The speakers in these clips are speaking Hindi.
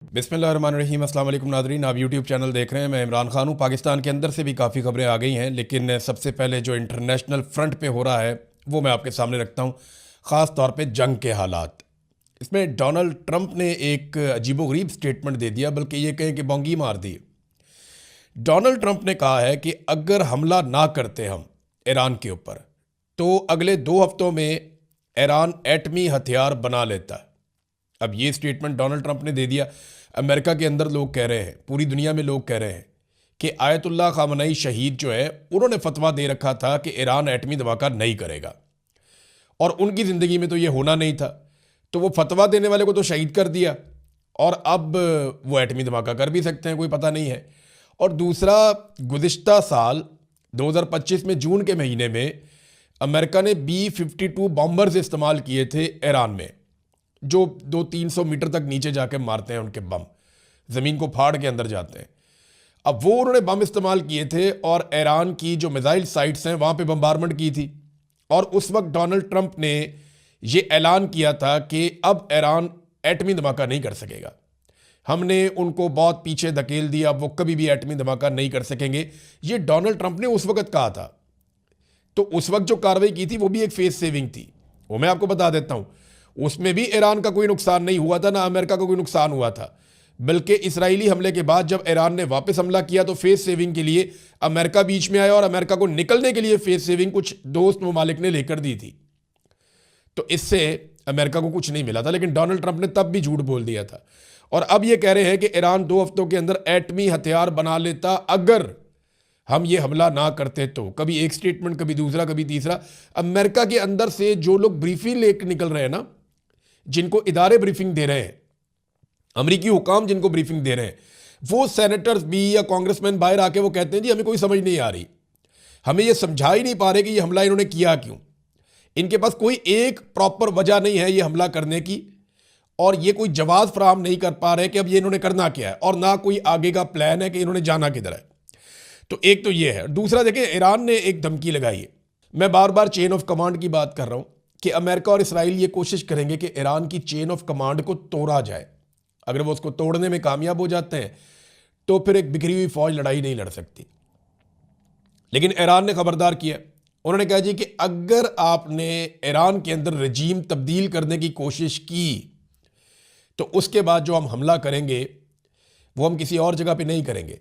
बिस्मिल्लाहिर्रहमानिर्रहीम। अस्सलाम वालेकुम नाज़रीन, आप यूट्यूब चैनल देख रहे हैं। मैं इमरान खान हूँ। पाकिस्तान के अंदर से भी काफ़ी खबरें आ गई हैं, लेकिन सबसे पहले जो इंटरनेशनल फ्रंट पे हो रहा है वो मैं आपके सामने रखता हूँ, ख़ास तौर पे जंग के हालात। इसमें डोनाल्ड ट्रंप ने एक अजीबोगरीब स्टेटमेंट दे दिया, बल्कि ये कहें कि बोंगी मार दी। डोनाल्ड ट्रंप ने कहा है कि अगर हमला ना करते हम ईरान के ऊपर, तो अगले 2 हफ्तों में ईरान एटमी हथियार बना लेता है। अब ये स्टेटमेंट डोनाल्ड ट्रंप ने दे दिया। अमेरिका के अंदर लोग कह रहे हैं, पूरी दुनिया में लोग कह रहे हैं कि आयतुल्लाह खामनई शहीद जो है, उन्होंने फतवा दे रखा था कि ईरान एटमी धमाका नहीं करेगा, और उनकी ज़िंदगी में तो ये होना नहीं था। तो वो फतवा देने वाले को तो शहीद कर दिया, और अब वो एटमी धमाका कर भी सकते हैं, कोई पता नहीं है। और दूसरा, गुज़िश्ता साल 2025 में जून के महीने में अमेरिका ने B-52 बॉम्बर्स इस्तेमाल किए थे ईरान में, जो 200-300 मीटर तक नीचे जाके मारते हैं, उनके बम ज़मीन को फाड़ के अंदर जाते हैं। अब वो उन्होंने बम इस्तेमाल किए थे और ईरान की जो मिसाइल साइट्स हैं वहाँ पे बम्बारमेंट की थी। और उस वक्त डोनाल्ड ट्रंप ने ये ऐलान किया था कि अब ईरान एटमी धमाका नहीं कर सकेगा। हमने उनको बहुत पीछे धकेल दिया, अब वो कभी भी एटमी धमाका नहीं कर सकेंगे। ये डोनाल्ड ट्रंप ने उस वक्त कहा था। तो उस वक्त जो कार्रवाई की थी वो भी एक फेस सेविंग थी, वो मैं आपको बता देता हूँ। उसमें भी ईरान का कोई नुकसान नहीं हुआ था, ना अमेरिका का कोई नुकसान हुआ था। बल्कि इसराइली हमले के बाद जब ईरान ने वापस हमला किया तो फेस सेविंग के लिए अमेरिका बीच में आया, और अमेरिका को निकलने के लिए फेस सेविंग कुछ दोस्त ममालिक ने लेकर दी थी। तो इससे अमेरिका को कुछ नहीं मिला था, लेकिन डोनाल्ड ट्रंप ने तब भी झूठ बोल दिया था। और अब ये कह रहे हैं कि ईरान 2 हफ्तों के अंदर एटमी हथियार बना लेता अगर हम ये हमला ना करते। तो कभी एक स्टेटमेंट, कभी दूसरा, कभी तीसरा। अमेरिका के अंदर से जो लोग ब्रीफिंग लेकर निकल रहे हैं ना, जिनको इदारे ब्रीफिंग दे रहे हैं, अमरीकी हुकाम जिनको ब्रीफिंग दे रहे हैं, वो सेनेटर्स भी या कांग्रेसमैन बाहर आके वो कहते हैं जी हमें कोई समझ नहीं आ रही, हमें ये समझा ही नहीं पा रहे कि ये हमला इन्होंने किया क्यों। इनके पास कोई एक प्रॉपर वजह नहीं है ये हमला करने की, और ये कोई जवाब फराहम नहीं कर पा रहे कि अब ये इन्होंने करना क्या है, और ना कोई आगे का प्लान है कि इन्होंने जाना किधर है। तो एक तो ये है। दूसरा, देखिए, ईरान ने एक धमकी लगाई है। मैं बार बार चेन ऑफ कमांड की बात कर रहा हूं कि अमेरिका और इसराइल ये कोशिश करेंगे कि ईरान की चेन ऑफ कमांड को तोड़ा जाए। अगर वो उसको तोड़ने में कामयाब हो जाते हैं तो फिर एक बिखरी हुई फौज लड़ाई नहीं लड़ सकती। लेकिन ईरान ने खबरदार किया। उन्होंने कहा जी कि अगर आपने ईरान के अंदर रजीम तब्दील करने की कोशिश की तो उसके बाद जो हम हमला करेंगे वो हम किसी और जगह पे नहीं करेंगे,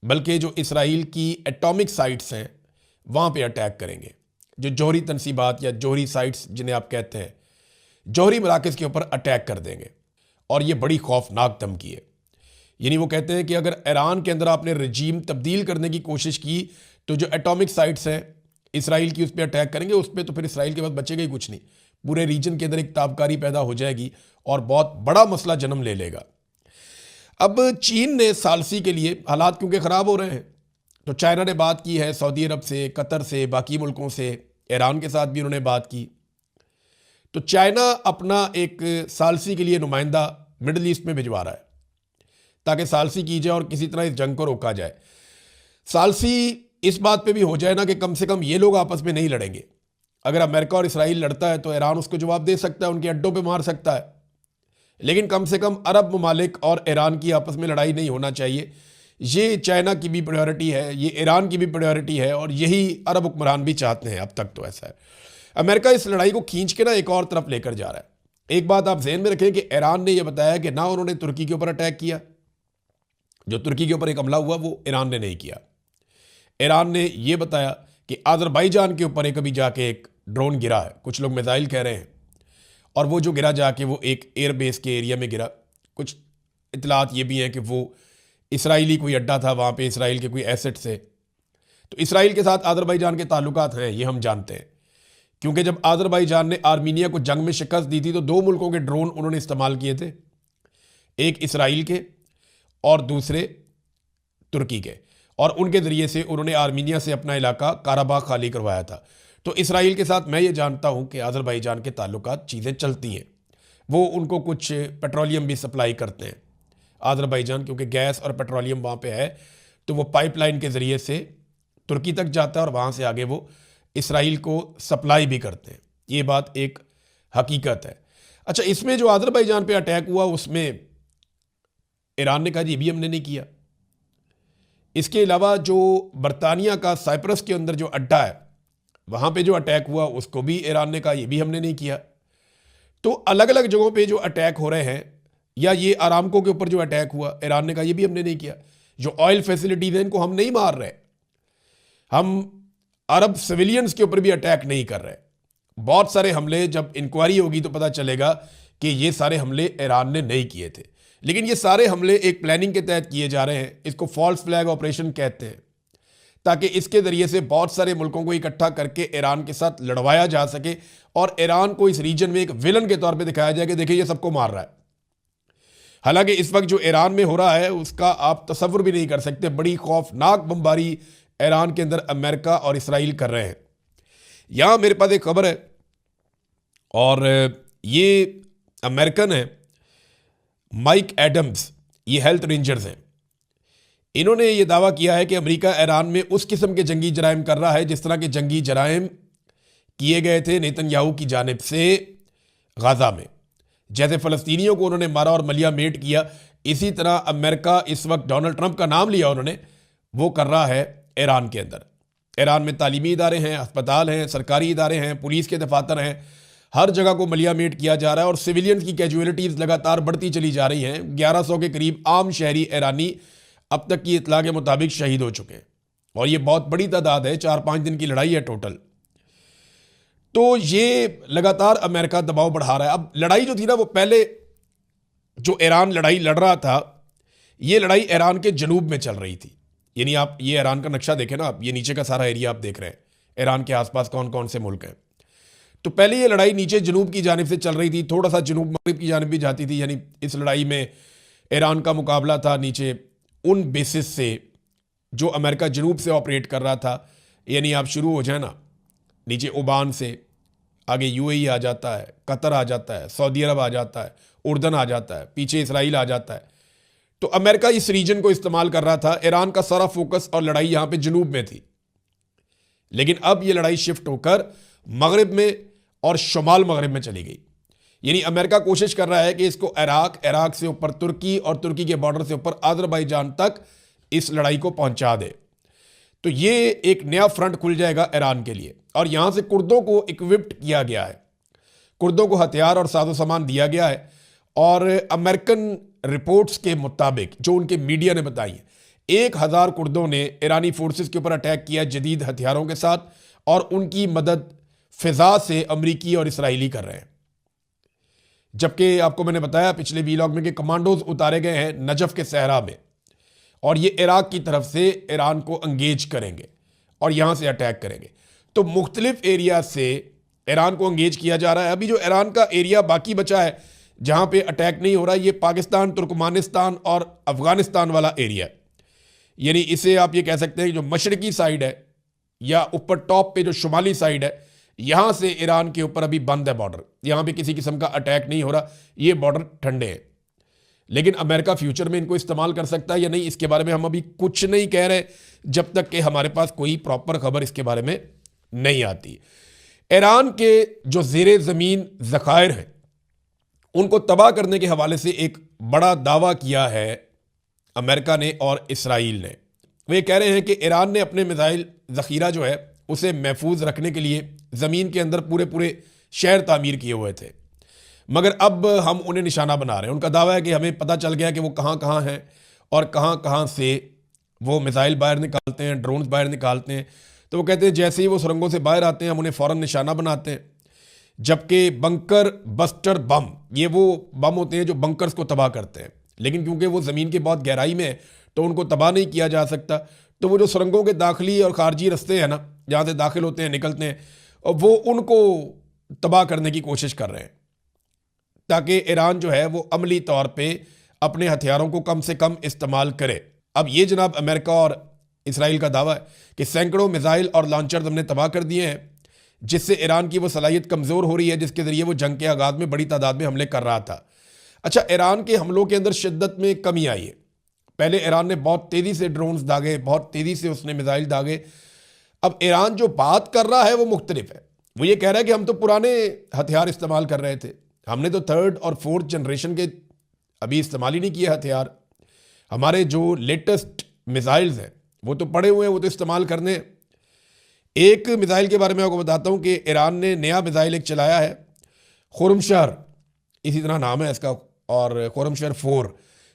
बल्कि जो इसराइल की एटॉमिक साइट्स हैं वहाँ पे अटैक करेंगे। जो जौहरी तनसीबात या जौहरी साइट्स जिन्हें आप कहते हैं, जौहरी मराकज़ के ऊपर अटैक कर देंगे। और ये बड़ी खौफनाक धमकी है। यानी वो कहते हैं कि अगर ईरान के अंदर आपने रजीम तब्दील करने की कोशिश की तो जो एटॉमिक साइट्स हैं इसराइल की, उस पर अटैक करेंगे। उस पर तो फिर इसराइल के बाद बचेगा ही कुछ नहीं। पूरे रीजन के अंदर एक ताबकारी पैदा हो जाएगी और बहुत बड़ा मसला जन्म ले लेगा। अब चीन ने सालसी के लिए, हालात क्योंकि ख़राब हो रहे हैं, तो चाइना ने बात की है सऊदी अरब से, कतर से, बाकी मुल्कों से, ईरान के साथ भी उन्होंने बात की। तो चाइना अपना एक सालसी के लिए नुमाइंदा मिडल ईस्ट में भिजवा रहा है ताकि सालसी की जाए और किसी तरह इस जंग को रोका जाए। सालसी इस बात पे भी हो जाए ना कि कम से कम ये लोग आपस में नहीं लड़ेंगे। अगर अमेरिका और इसराइल लड़ता है तो ईरान उसको जवाब दे सकता है, उनके अड्डों पे मार सकता है, लेकिन कम से कम अरब ममालिक और ईरान की आपस में लड़ाई नहीं होना चाहिए। ये चाइना की भी प्रायोरिटी है, ये ईरान की भी प्रायोरिटी है, और यही अरब हुक्मरान भी चाहते हैं। अब तक तो ऐसा है। अमेरिका इस लड़ाई को खींच के ना एक और तरफ लेकर जा रहा है। एक बात आप ज़हन में रखें कि ईरान ने यह बताया कि ना उन्होंने तुर्की के ऊपर अटैक किया, जो तुर्की के ऊपर एक हमला हुआ वो ईरान ने नहीं किया। ईरान ने यह बताया कि अजरबैजान के ऊपर एक अभी जाके एक ड्रोन गिरा है, कुछ लोग मिसाइल कह रहे हैं, और वो जो गिरा जाके वो एक एयरबेस के एरिया में गिरा। कुछ इतलात ये भी हैं कि वो इसराइली कोई अड्डा था, वहाँ पे इसराइल के कोई एसेट से। तो इसराइल के साथ अजरबैजान के ताल्लुकात हैं, ये हम जानते हैं, क्योंकि जब अजरबैजान ने आर्मीनिया को जंग में शिकस्त दी थी तो 2 मुल्कों के ड्रोन उन्होंने इस्तेमाल किए थे, एक इसराइल के और दूसरे तुर्की के, और उनके ज़रिए से उन्होंने आर्मीनिया से अपना इलाका काराबाग खाली करवाया था। तो इसराइल के साथ मैं ये जानता हूँ कि अजरबैजान के ताल्लुकात चीज़ें चलती हैं। वो उनको कुछ पेट्रोलियम भी सप्लाई करते हैं अजरबैजान, क्योंकि गैस और पेट्रोलियम वहाँ पे है, तो वो पाइपलाइन के ज़रिए से तुर्की तक जाता है और वहाँ से आगे वो इसराइल को सप्लाई भी करते हैं। ये बात एक हकीकत है। अच्छा, इसमें जो अजरबैजान पे अटैक हुआ उसमें ईरान ने कहा जी भी हमने नहीं किया। इसके अलावा जो बरतानिया का साइप्रस के अंदर जो अड्डा है वहाँ पे जो अटैक हुआ उसको भी ईरान ने कहा ये भी हमने नहीं किया। तो अलग अलग जगहों पे जो अटैक हो रहे हैं, या ये आरामको के ऊपर जो अटैक हुआ ईरान ने कहा ये भी हमने नहीं किया। जो ऑयल फैसिलिटीज हैं इनको हम नहीं मार रहे, हम अरब सिविलियंस के ऊपर भी अटैक नहीं कर रहे। बहुत सारे हमले जब इंक्वायरी होगी तो पता चलेगा कि ये सारे हमले ईरान ने नहीं किए थे, लेकिन ये सारे हमले एक प्लानिंग के तहत किए जा रहे हैं। इसको फॉल्स फ्लैग ऑपरेशन कहते हैं, ताकि इसके जरिए से बहुत सारे मुल्कों को इकट्ठा करके ईरान के साथ लड़वाया जा सके और ईरान को इस रीजन में एक विलन के तौर पे दिखाया जाए कि देखिए ये सबको मार रहा है। हालांकि इस वक्त जो ईरान में हो रहा है उसका आप तसव्वुर भी नहीं कर सकते। बड़ी खौफनाक बमबारी ईरान के अंदर अमेरिका और इसराइल कर रहे हैं। यहां मेरे पास एक खबर है और ये अमेरिकन है, माइक एडम्स, ये हेल्थ रेंजर्स हैं। इन्होंने ये दावा किया है कि अमेरिका ईरान में उस किस्म के जंगी जराइम कर रहा है जिस तरह के जंगी जराइम किए गए थे नेतन्याहू की जानिब से गाजा में। जैसे फ़लस्तीनियों को उन्होंने मारा और मलिया मेट किया, इसी तरह अमेरिका इस वक्त डोनाल्ड ट्रंप का नाम लिया उन्होंने, वो कर रहा है ईरान के अंदर। ईरान में तालीमी इदारे हैं, अस्पताल हैं, सरकारी इदारे हैं, पुलिस के दफातर हैं, हर जगह को मलिया मेट किया जा रहा है और सिविलियंस की कैजुअलिटीज़ लगातार बढ़ती चली जा रही हैं। 1100 के करीब आम शहरी ईरानी अब तक की इतला के मुताबिक शहीद हो चुके हैं और ये बहुत बड़ी तादाद है। 4-5 दिन की लड़ाई है टोटल। तो ये लगातार अमेरिका दबाव बढ़ा रहा है। अब लड़ाई जो थी ना, वो पहले जो ईरान लड़ाई लड़ रहा था, ये लड़ाई ईरान के जनूब में चल रही थी। यानी आप ये ईरान का नक्शा देखें ना, आप ये नीचे का सारा एरिया आप देख रहे हैं, ईरान के आसपास कौन कौन से मुल्क हैं। तो पहले ये लड़ाई नीचे जनूब की जानिब से चल रही थी, थोड़ा सा जनूब मगरिब की जानिब भी जाती थी। यानी इस लड़ाई में ईरान का मुकाबला था नीचे उन बेसिस से जो अमेरिका जनूब से ऑपरेट कर रहा था। यानी आप शुरू हो जाए ना नीचे ओमान से, आगे यूएई आ जाता है, कतर आ जाता है, सऊदी अरब आ जाता है, उर्दन आ जाता है, पीछे इसराइल आ जाता है। तो अमेरिका इस रीजन को इस्तेमाल कर रहा था। ईरान का सारा फोकस और लड़ाई यहां पे जनूब में थी, लेकिन अब ये लड़ाई शिफ्ट होकर मगरिब में और शुमाल मगरिब में चली गई। यानी अमेरिका कोशिश कर रहा है कि इसको इराक, इराक से ऊपर तुर्की और तुर्की के बॉर्डर से ऊपर अजरबैजान तक इस लड़ाई को पहुंचा दे। तो ये एक नया फ्रंट खुल जाएगा ईरान के लिए। और यहां से कुर्दों को इक्विप्ड किया गया है, कुर्दों को हथियार और साजो सामान दिया गया है। और अमेरिकन रिपोर्ट्स के मुताबिक जो उनके मीडिया ने बताई है, 1000 कुर्दों ने ईरानी फोर्सेस के ऊपर अटैक किया जदीद हथियारों के साथ, और उनकी मदद फिजा से अमरीकी और इसराइली कर रहे हैं। जबकि आपको मैंने बताया पिछले वीलॉग में कि कमांडोज उतारे गए हैं नजफ के सहरा में, और ये इराक की तरफ से ईरान को अंगेज करेंगे और यहां से अटैक करेंगे। तो मुख्तलिफ एरिया से ईरान को अंगेज किया जा रहा है। अभी जो ईरान का एरिया बाकी बचा है जहां पे अटैक नहीं हो रहा, ये पाकिस्तान, तुर्कमानिस्तान और अफगानिस्तान वाला एरिया है। यानी इसे आप ये कह सकते हैं जो मशरकी साइड है या ऊपर टॉप पे जो शुमाली साइड है, यहां से ईरान के ऊपर अभी बंद है बॉर्डर, यहां पे किसी किस्म का अटैक नहीं हो रहा, ये बॉर्डर ठंडे हैं। लेकिन अमेरिका फ्यूचर में इनको इस्तेमाल कर सकता है या नहीं, इसके बारे में हम अभी कुछ नहीं कह रहे जब तक कि हमारे पास कोई प्रॉपर खबर इसके बारे में नहीं आती। ईरान के जो ज़ेरे ज़मीन ज़खायर हैं उनको तबाह करने के हवाले से एक बड़ा दावा किया है अमेरिका ने और इसराइल ने। वे कह रहे हैं कि ईरान ने अपने मिसाइल ज़ख़ीरा जो है उसे महफूज रखने के लिए ज़मीन के अंदर पूरे पूरे शहर तामीर किए हुए थे, मगर अब हम उन्हें निशाना बना रहे हैं। उनका दावा है कि हमें पता चल गया कि वो कहाँ कहाँ हैं और कहाँ कहाँ से वो मिसाइल बाहर निकालते हैं, ड्रोन्स बाहर निकालते हैं। तो वो कहते हैं जैसे ही वो सुरंगों से बाहर आते हैं हम उन्हें फ़ौरन निशाना बनाते हैं। जबकि बंकर बस्टर बम, ये वो बम होते हैं जो बंकर्स को तबाह करते हैं, लेकिन क्योंकि वो ज़मीन के बहुत गहराई में है तो उनको तबाह नहीं किया जा सकता। तो वो जो सुरंगों के दाखिली और खारजी रास्ते हैं ना, जहाँ से दाखिल होते हैं निकलते हैं, वो उनको तबाह करने की कोशिश कर रहे हैं, ताकि ईरान जो है वो अमली तौर पे अपने हथियारों को कम से कम इस्तेमाल करे। अब ये जनाब अमेरिका और इसराइल का दावा है कि सैकड़ों मिसाइल और लॉन्चर हमने तबाह कर दिए हैं, जिससे ईरान की वो सलाहियत कमज़ोर हो रही है जिसके ज़रिए वो जंग के आगाज़ में बड़ी तादाद में हमले कर रहा था। अच्छा, ईरान के हमलों के अंदर शिद्दत में कमी आई है। पहले ईरान ने बहुत तेज़ी से ड्रोन्स दागे, बहुत तेज़ी से उसने मिसाइल दागे। अब ईरान जो बात कर रहा है वो मुख्तलिफ है। वो ये कह रहा है कि हम तो पुराने हथियार इस्तेमाल कर रहे थे, हमने तो 3rd और 4th जनरेशन के अभी इस्तेमाल ही नहीं किए हथियार। हमारे जो लेटेस्ट मिसाइल्स हैं वो तो पड़े हुए हैं, वो तो इस्तेमाल करने हैं। एक मिसाइल के बारे में आपको बताता हूं कि ईरान ने नया मिसाइल एक चलाया है, खुर्मशहर, इसी तरह नाम है इसका, और खुर्मशहर 4,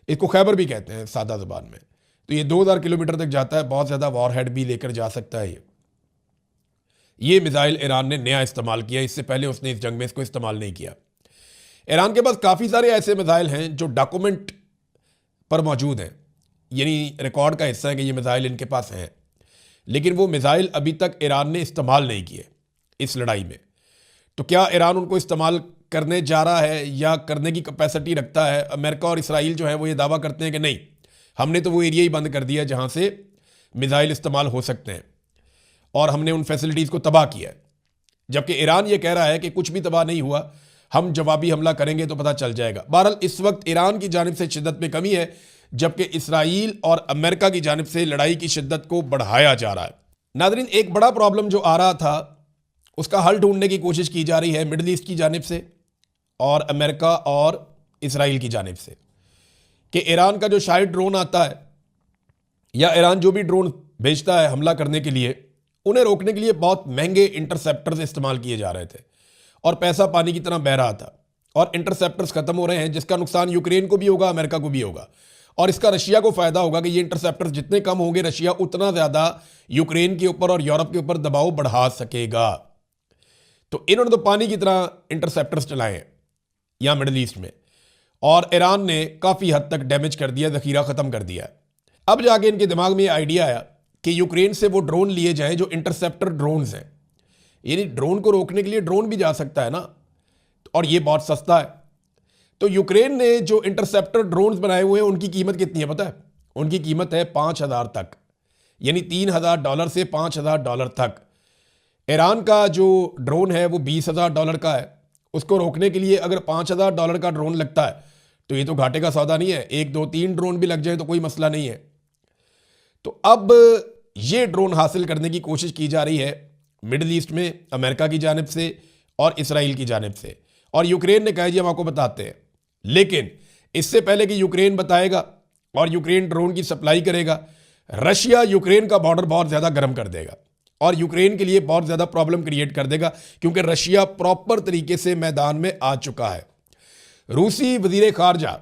इसको खैबर भी कहते हैं सादा ज़बान में। तो ये 2000 किलोमीटर तक जाता है, बहुत ज़्यादा वॉरहेड भी लेकर जा सकता है। ये मिसाइल ईरान ने नया इस्तेमाल किया, इससे पहले उसने इस जंग में इसको इस्तेमाल नहीं किया। ईरान के पास काफ़ी सारे ऐसे मिसाइल हैं जो डॉक्यूमेंट पर मौजूद हैं, यानी रिकॉर्ड का हिस्सा है कि ये मिसाइल इनके पास हैं, लेकिन वो मिसाइल अभी तक ईरान ने इस्तेमाल नहीं किए इस लड़ाई में। तो क्या ईरान उनको इस्तेमाल करने जा रहा है या करने की कैपेसिटी रखता है? अमेरिका और इसराइल जो है वो ये दावा करते हैं कि नहीं, हमने तो वो एरिया ही बंद कर दिया जहाँ से मिसाइल इस्तेमाल हो सकते हैं और हमने उन फैसिलिटीज़ को तबाह किया है। जबकि ईरान ये कह रहा है कि कुछ भी तबाह नहीं हुआ, हम जवाबी हमला करेंगे तो पता चल जाएगा। बहरहाल इस वक्त ईरान की जानिब से शिद्दत में कमी है, जबकि इसराइल और अमेरिका की जानिब से लड़ाई की शिद्दत को बढ़ाया जा रहा है। नाज़रीन, एक बड़ा प्रॉब्लम जो आ रहा था उसका हल ढूंढने की कोशिश की जा रही है मिडल ईस्ट की जानिब से और अमेरिका और इसराइल की जानिब से, कि ईरान का जो शायद ड्रोन आता है या ईरान जो भी ड्रोन भेजता है हमला करने के लिए, उन्हें रोकने के लिए बहुत महंगे इंटरसेप्टर्स इस्तेमाल किए जा रहे थे और पैसा पानी की तरह बह रहा था, और इंटरसेप्टर्स खत्म हो रहे हैं, जिसका नुकसान यूक्रेन को भी होगा, अमेरिका को भी होगा, और इसका रशिया को फायदा होगा कि ये इंटरसेप्टर्स जितने कम होंगे, रशिया उतना ज़्यादा यूक्रेन के ऊपर और यूरोप के ऊपर दबाव बढ़ा सकेगा। तो इन्होंने तो पानी की तरह इंटरसेप्टर्स चलाए हैं यहाँ मिडल ईस्ट में, और ईरान ने काफ़ी हद तक डैमेज कर दिया, ज़खीरा ख़त्म कर दिया। अब जाके इनके दिमाग में ये आइडिया आया कि यूक्रेन से वो ड्रोन लिए जाएं जो इंटरसेप्टर ड्रोन्स हैं, यानी ड्रोन को रोकने के लिए ड्रोन भी जा सकता है ना, और ये बहुत सस्ता है। तो यूक्रेन ने जो इंटरसेप्टर ड्रोन्स बनाए हुए हैं उनकी कीमत कितनी है पता है? उनकी कीमत है 5000 तक, यानी $3000 से $5000 तक। ईरान का जो ड्रोन है वो $20000 का है। उसको रोकने के लिए अगर $5000 का ड्रोन लगता है तो ये तो घाटे का सौदा नहीं है, 1 2 3 ड्रोन भी लग जाए तो कोई मसला नहीं है। तो अब ये ड्रोन हासिल करने की कोशिश की जा रही है मिडल ईस्ट में, अमेरिका की जानिब से और इसराइल की जानिब से, और यूक्रेन ने कहा जी हम आपको बताते हैं। लेकिन इससे पहले कि यूक्रेन बताएगा और यूक्रेन ड्रोन की सप्लाई करेगा, रशिया यूक्रेन का बॉर्डर बहुत ज़्यादा गर्म कर देगा और यूक्रेन के लिए बहुत ज़्यादा प्रॉब्लम क्रिएट कर देगा, क्योंकि रशिया प्रॉपर तरीके से मैदान में आ चुका है। रूसी वजीर खारजा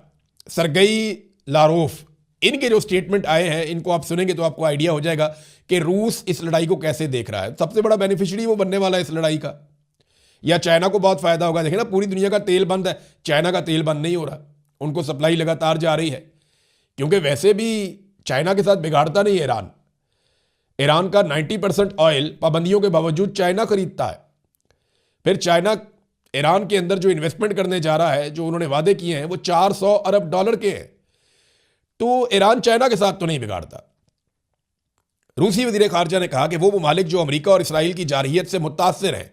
सरगई लारोफ, इनके जो स्टेटमेंट आए हैं इनको आप सुनेंगे तो आपको आइडिया हो जाएगा कि रूस इस लड़ाई को कैसे देख रहा है। सबसे बड़ा बेनिफिशियरी वो बनने वाला है इस लड़ाई का, या चाइना को बहुत फायदा होगा। देखिए ना, पूरी दुनिया का तेल बंद है, चाइना का तेल बंद नहीं हो रहा, उनको सप्लाई लगातार जा रही है, क्योंकि वैसे भी चाइना के साथ बिगाड़ता नहीं ईरान। ईरान का 90% ऑयल पाबंदियों के बावजूद चाइना खरीदता है। फिर चाइना ईरान के अंदर जो इन्वेस्टमेंट करने जा रहा है, जो उन्होंने वादे किए हैं वो $400 अरब के हैं। तो ईरान चाइना के साथ तो नहीं बिगाड़ता। रूसी वजीर खारजा ने कहा कि वो ममालिक जो अमेरिका और इसराइल की जारहियत से मुतासिर हैं,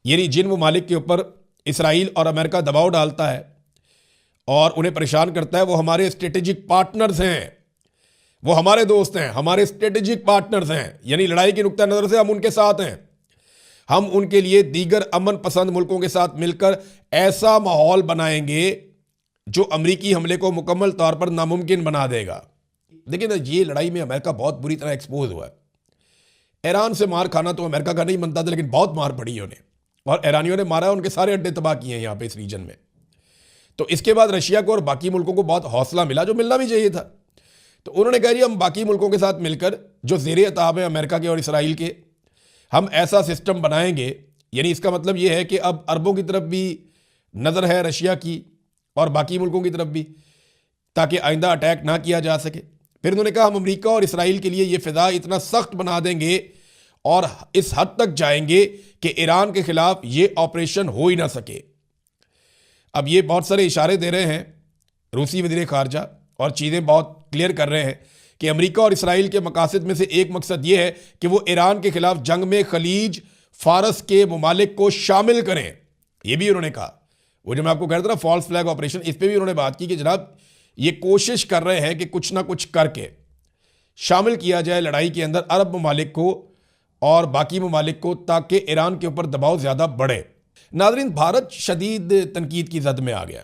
यानी जिन ममालिक के ऊपर इसराइल और अमेरिका दबाव डालता है और उन्हें परेशान करता है, वो हमारे स्ट्रेटेजिक पार्टनर्स हैं, वो हमारे दोस्त हैं, हमारे स्ट्रेटेजिक पार्टनर्स हैं, यानी लड़ाई की नुक्ता नज़र से हम उनके साथ हैं। हम उनके लिए दीगर अमन पसंद मुल्कों के साथ मिलकर ऐसा माहौल बनाएंगे जो अमरीकी हमले को मुकम्मल तौर पर नामुमकिन बना देगा। देखिए ना, ये लड़ाई में अमेरिका बहुत बुरी तरह एक्सपोज हुआ है। ईरान से मार खाना तो अमेरिका का नहीं बनता था, लेकिन बहुत मार पड़ी है उन्हें, और ईरानियों ने मारा, उनके सारे अड्डे तबाह किए हैं यहाँ पे इस रीजन में। तो इसके बाद रशिया को और बाकी मुल्कों को बहुत हौसला मिला, जो मिलना भी चाहिए था। तो उन्होंने कहा जी हम बाकी मुल्कों के साथ मिलकर, जो ज़ेरे अताब हैं अमेरिका के और इसराइल के, हम ऐसा सिस्टम बनाएंगे, यानी इसका मतलब ये है कि अब अरबों की तरफ भी नज़र है रशिया की और बाकी मुल्कों की तरफ भी, ताकि आइंदा अटैक ना किया जा सके। फिर उन्होंने कहा हम अमेरिका और इसराइल के लिए ये फ़िज़ा इतना सख्त बना देंगे और इस हद तक जाएंगे कि ईरान के खिलाफ ये ऑपरेशन हो ही ना सके। अब ये बहुत सारे इशारे दे रहे हैं रूसी वज़ीर ख़ारजा, और चीज़ें बहुत क्लियर कर रहे हैं कि अमेरिका और इसराइल के मकासद में से एक मकसद ये है कि वो ईरान के खिलाफ जंग में खलीज फारस के ममालिक को शामिल करें। ये भी उन्होंने कहा, वो जो मैं आपको कह रहा था ना फॉल्स फ्लैग ऑपरेशन, इस पर भी उन्होंने बात की कि जनाब ये कोशिश कर रहे हैं कि कुछ ना कुछ करके शामिल किया जाए लड़ाई के अंदर अरब ममालिक को और बाकी ममालिक को, ताकि ईरान के ऊपर दबाव ज़्यादा बढ़े। नाज़रीन, भारत शदीद तनकीद की जद में आ गया।